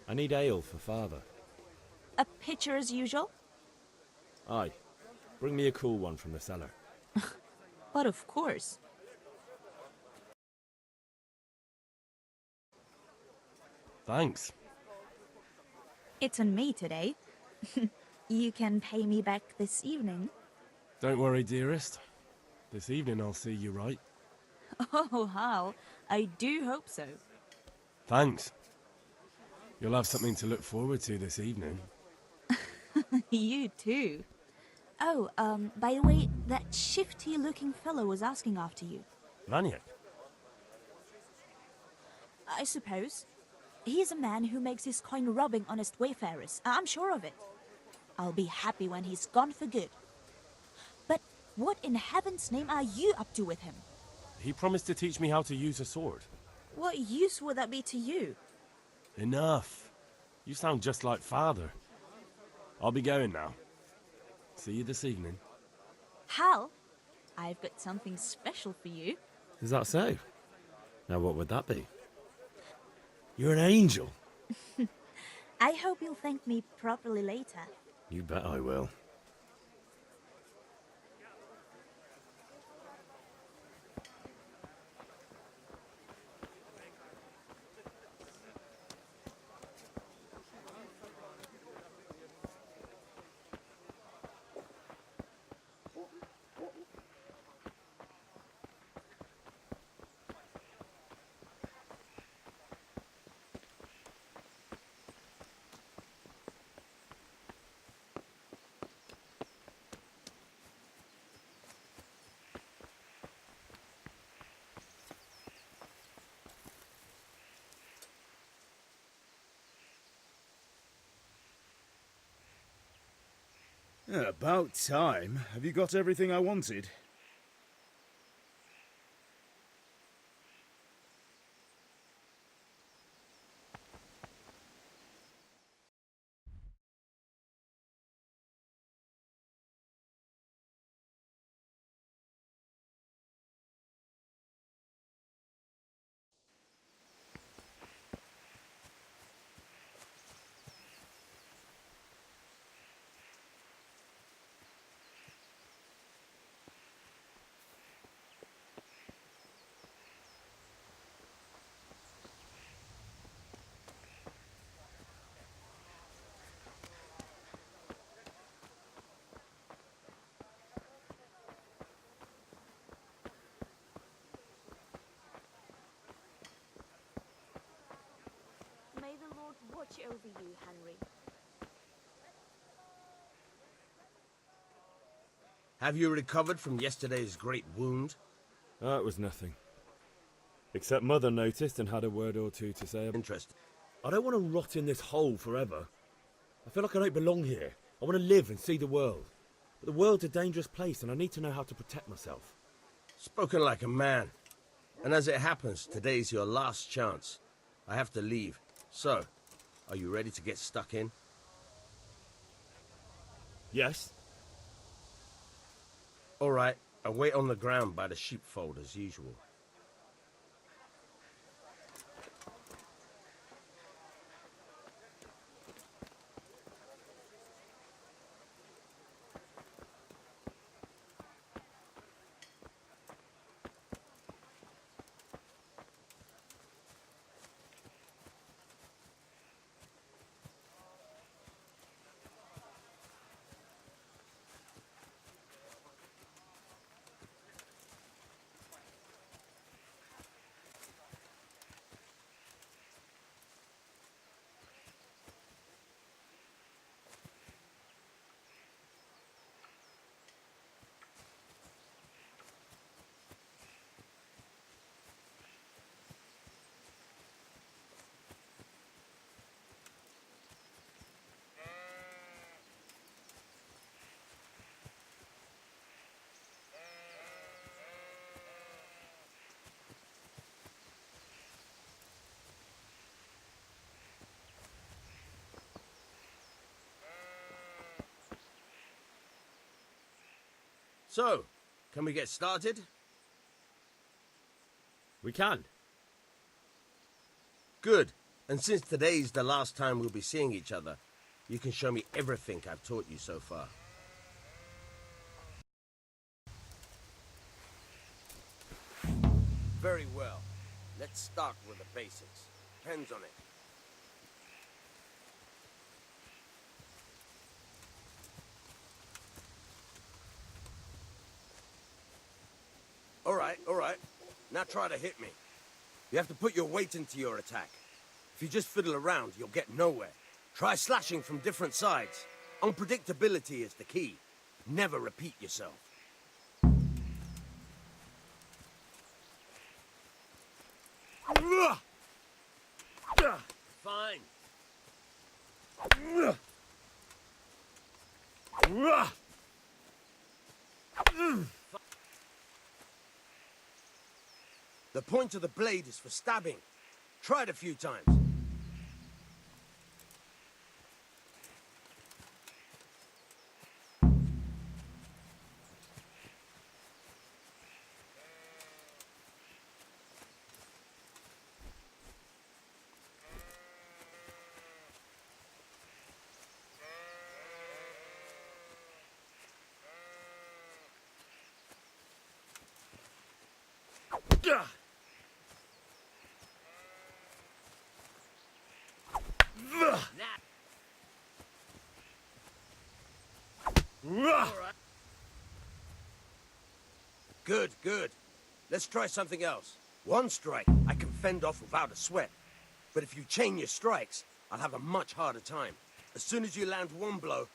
[SPEAKER 4] I need ale for father.
[SPEAKER 14] A pitcher as usual?
[SPEAKER 4] Aye. Bring me a cool one from the cellar.
[SPEAKER 14] But of course.
[SPEAKER 5] Thanks.
[SPEAKER 14] It's on me today. You can pay me back this evening.
[SPEAKER 5] Don't worry, dearest. This evening I'll see you right.
[SPEAKER 14] Oh, Hal, I do hope so.
[SPEAKER 5] Thanks. You'll have something to look forward to this evening.
[SPEAKER 14] You too. Oh, by the way, that shifty-looking fellow was asking after you.
[SPEAKER 5] Vaniac?
[SPEAKER 14] I suppose. He's a man who makes his coin robbing honest wayfarers. I'm sure of it. I'll be happy when he's gone for good. But what in heaven's name are you up to with him?
[SPEAKER 5] He promised to teach me how to use a sword.
[SPEAKER 14] What use would that be to you?
[SPEAKER 5] Enough. You sound just like father. I'll be going now. See you this evening.
[SPEAKER 14] Hal, I've got something special for you.
[SPEAKER 4] Is that so? Now what would that be? You're an angel.
[SPEAKER 14] I hope you'll thank me properly later.
[SPEAKER 4] You bet I will.
[SPEAKER 23] About time. Have you got everything I wanted?
[SPEAKER 19] watch over you, Henry.
[SPEAKER 1] Have you recovered from yesterday's great wound?
[SPEAKER 4] It was nothing. Except Mother noticed and had a word or two to say.
[SPEAKER 1] Interesting.
[SPEAKER 4] I don't want to rot in this hole forever. I feel like I don't belong here. I want to live and see the world. But the world's a dangerous place and I need to know how to protect myself.
[SPEAKER 1] Spoken like a man. And as it happens, today's your last chance. I have to leave. So, are you ready to get stuck in?
[SPEAKER 4] Yes.
[SPEAKER 1] All right, I'll wait on the ground by the sheepfold as usual. So, can we get started?
[SPEAKER 4] We can.
[SPEAKER 1] Good. And since today's the last time we'll be seeing each other, you can show me everything I've taught you so far. Very well. Let's start with the basics. Depends on it. All right. Now try to hit me. You have to put your weight into your attack. If you just fiddle around, you'll get nowhere. Try slashing from different sides. Unpredictability is the key. Never repeat yourself. Fine. The point of the blade is for stabbing. Try it a few times. Good. Let's try something else. One strike I can fend off without a sweat. But if you chain your strikes, I'll have a much harder time. As soon as you land one blow,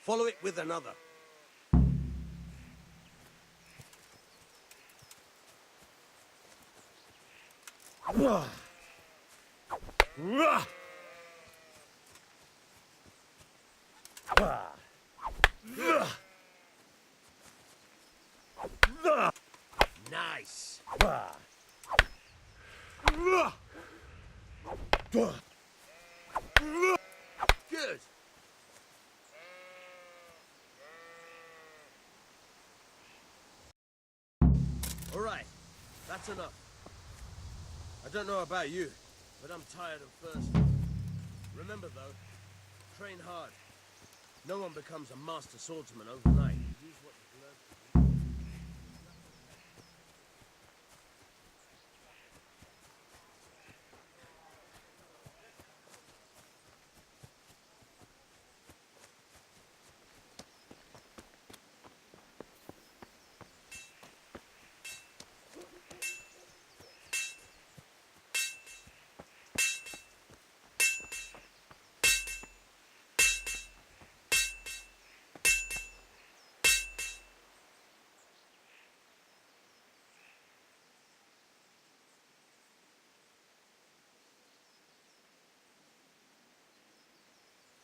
[SPEAKER 1] follow it with another. Nice. Good. All right, that's enough. I don't know about you, but I'm tired of thirsty. Remember though, train hard. No one becomes a master swordsman overnight. Use what you've learned.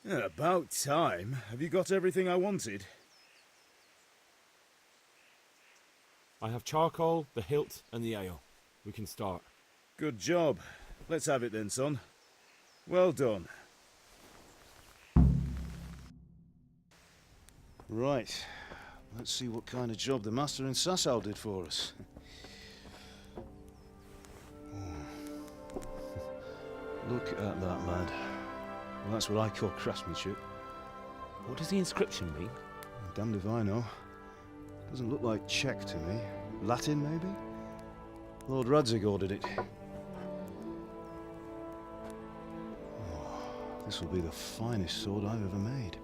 [SPEAKER 23] About time. Have you got everything I wanted?
[SPEAKER 4] I have charcoal, the hilt, and the ale. We can start.
[SPEAKER 23] Good job. Let's have it then, son. Well done. Right. Let's see what kind of job the master in Sasau did for us. Look at that, lad. Well, that's what I call craftsmanship.
[SPEAKER 4] What does the inscription mean?
[SPEAKER 23] Damned if I know. Doesn't look like Czech to me. Latin, maybe? Lord Radzig ordered it. Oh, this will be the finest sword I've ever made.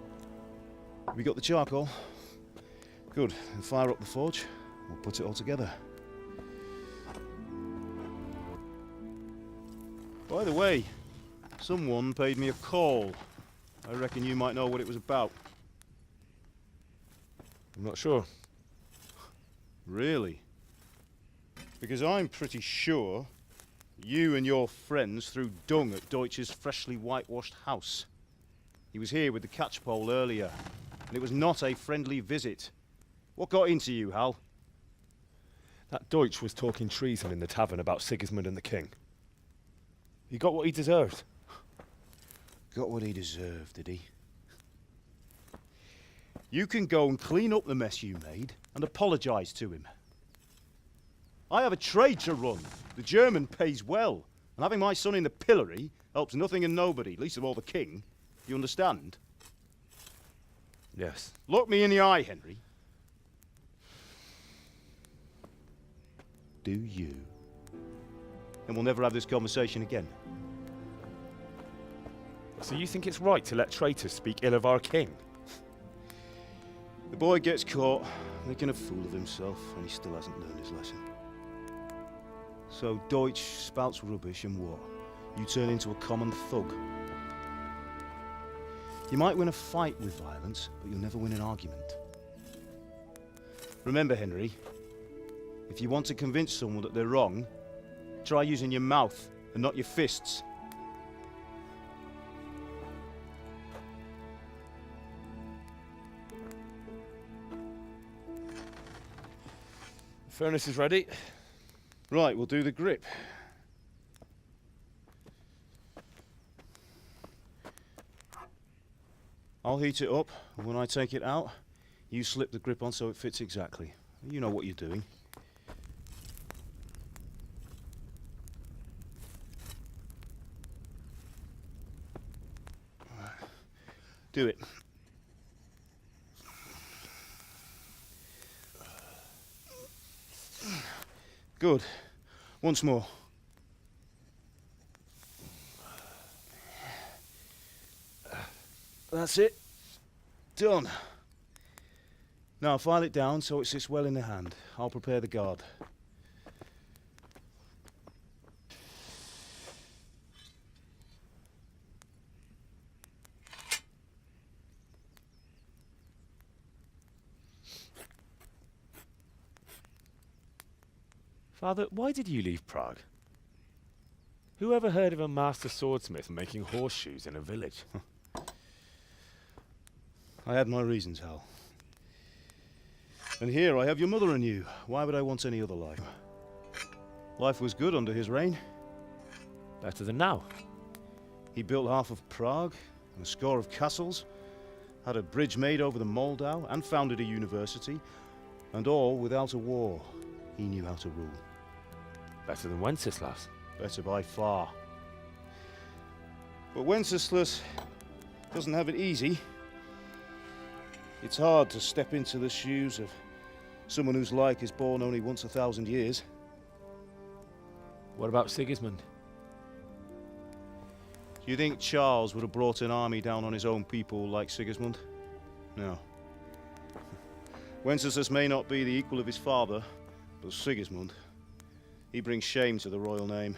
[SPEAKER 23] Have you got the charcoal? Good. Then fire up the forge. We'll put it all together. By the way, someone paid me a call. I reckon you might know what it was about.
[SPEAKER 4] I'm not sure.
[SPEAKER 23] Really? Because I'm pretty sure you and your friends threw dung at Deutsch's freshly whitewashed house. He was here with the catchpole earlier, and it was not a friendly visit. What got into you, Hal?
[SPEAKER 4] That Deutsch was talking treason in the tavern about Sigismund and the king. He got what he deserved.
[SPEAKER 23] Got what he deserved, did he? You can go and clean up the mess you made and apologise to him. I have a trade to run. The German pays well, and having my son in the pillory helps nothing and nobody, least of all the king. You understand?
[SPEAKER 4] Yes.
[SPEAKER 23] Look me in the eye, Henry. Do you? And we'll never have this conversation again.
[SPEAKER 4] So you think it's right to let traitors speak ill of our king?
[SPEAKER 23] The boy gets caught, making a fool of himself, and he still hasn't learned his lesson. So Deutsch spouts rubbish, and what? You turn into a common thug. You might win a fight with violence, but you'll never win an argument. Remember, Henry, if you want to convince someone that they're wrong, try using your mouth and not your fists.
[SPEAKER 4] The furnace is ready.
[SPEAKER 23] Right, we'll do the grip. I'll heat it up, and when I take it out, you slip the grip on so it fits exactly. You know what you're doing. Do it. Good. Once more. That's it. Done. Now file it down so it sits well in the hand. I'll prepare the guard.
[SPEAKER 4] Father, why did you leave Prague? Who ever heard of a master swordsmith making horseshoes in a village?
[SPEAKER 23] I had my reasons, Hal. And here I have your mother and you. Why would I want any other life? Life was good under his reign.
[SPEAKER 4] Better than now.
[SPEAKER 23] He built half of Prague, and a score of castles, had a bridge made over the Moldau, and founded a university, and all without a war. He knew how to rule.
[SPEAKER 4] Better than Wenceslas.
[SPEAKER 23] Better by far. But Wenceslas doesn't have it easy. It's hard to step into the shoes of someone whose like is born only once 1,000 years.
[SPEAKER 4] What about Sigismund?
[SPEAKER 23] Do you think Charles would have brought an army down on his own people like Sigismund? No. Wenceslas may not be the equal of his father, but Sigismund, he brings shame to the royal name.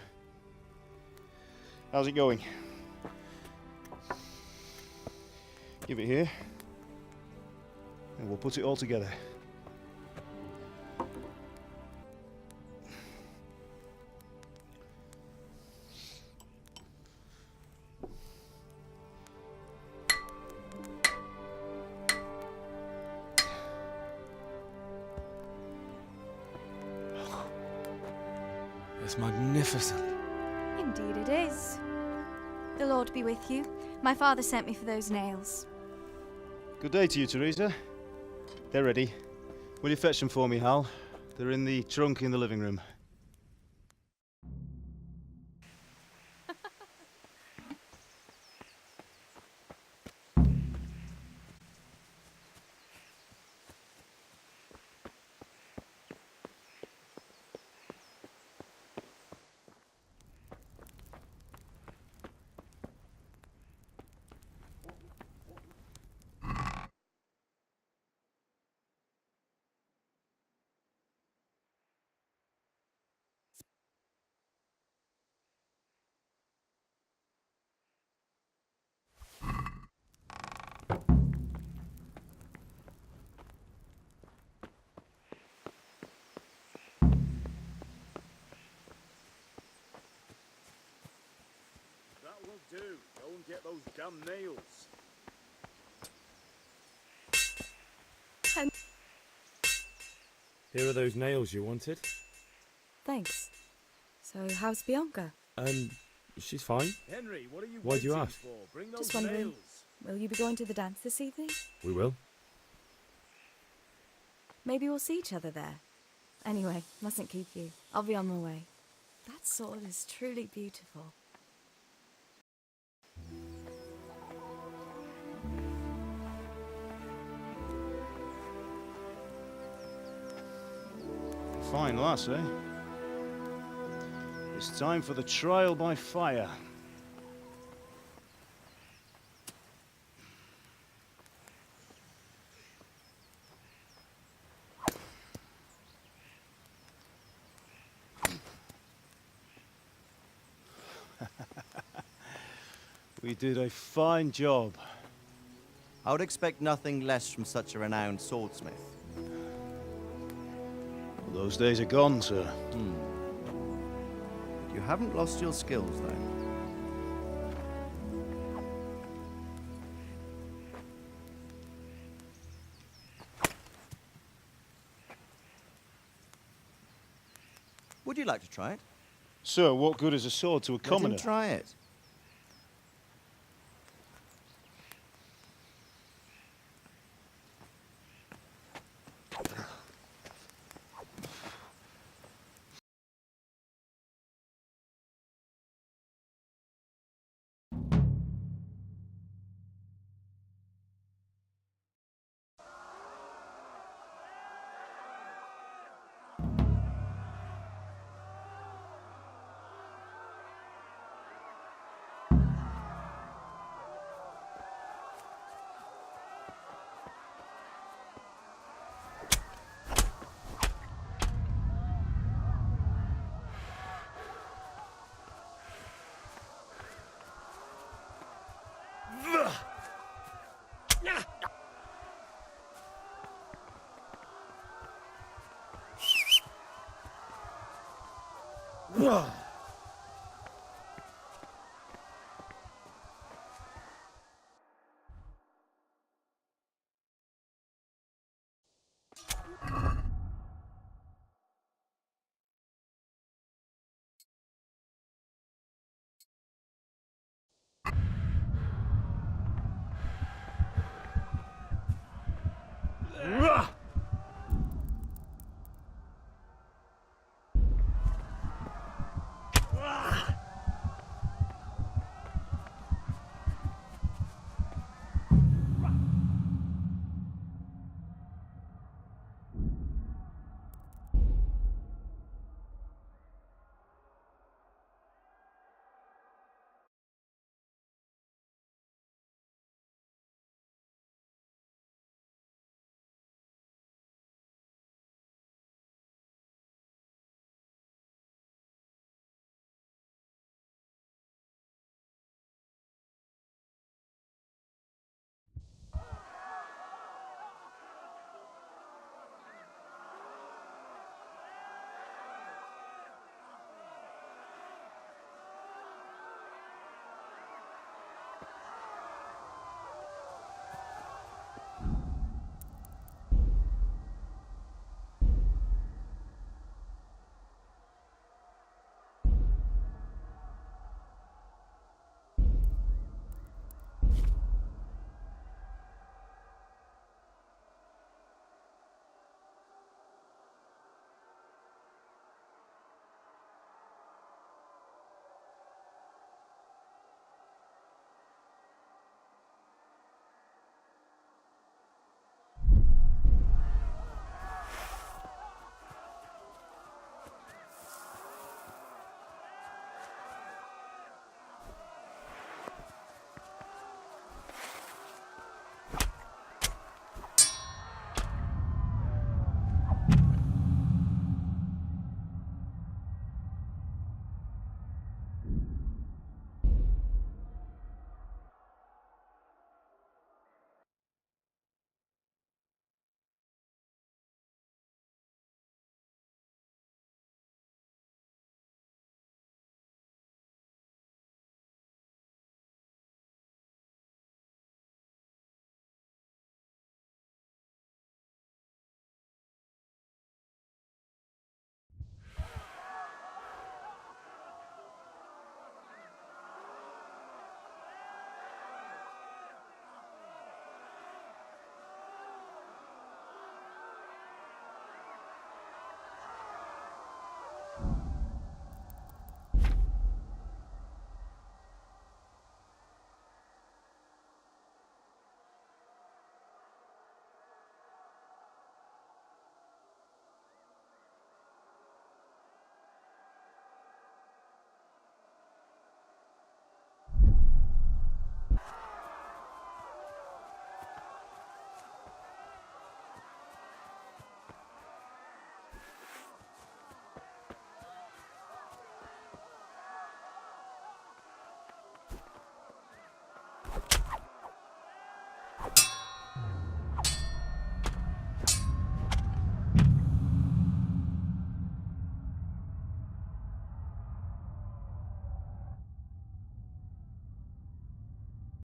[SPEAKER 23] How's it going? Give it here, and we'll put it all together.
[SPEAKER 17] It's magnificent.
[SPEAKER 6] Indeed it is. The Lord be with you. My father sent me for those nails.
[SPEAKER 23] Good day to you, Teresa. They're ready. Will you fetch them for me, Hal? They're in the trunk in the living room.
[SPEAKER 21] That will do. Go and get those damn nails.
[SPEAKER 4] Here are those nails you wanted.
[SPEAKER 7] Thanks. So, how's Bianca?
[SPEAKER 4] She's fine.
[SPEAKER 21] Henry, what are you
[SPEAKER 4] Why'd you
[SPEAKER 21] waiting
[SPEAKER 4] ask?
[SPEAKER 21] for? Bring those
[SPEAKER 7] Just wondering,
[SPEAKER 21] nails.
[SPEAKER 7] will you be going to the dance this evening?
[SPEAKER 4] We will.
[SPEAKER 7] Maybe we'll see each other there. Anyway, mustn't keep you. I'll be on my way. That sword is truly beautiful.
[SPEAKER 23] Fine lass, eh? It's time for the trial by fire. We did a fine job.
[SPEAKER 8] I would expect nothing less from such a renowned swordsmith.
[SPEAKER 23] Well, those days are gone, sir.
[SPEAKER 8] You haven't lost your skills, though. Would you like to try it?
[SPEAKER 23] Sir, what good is a sword to a commoner?
[SPEAKER 8] Let him try it.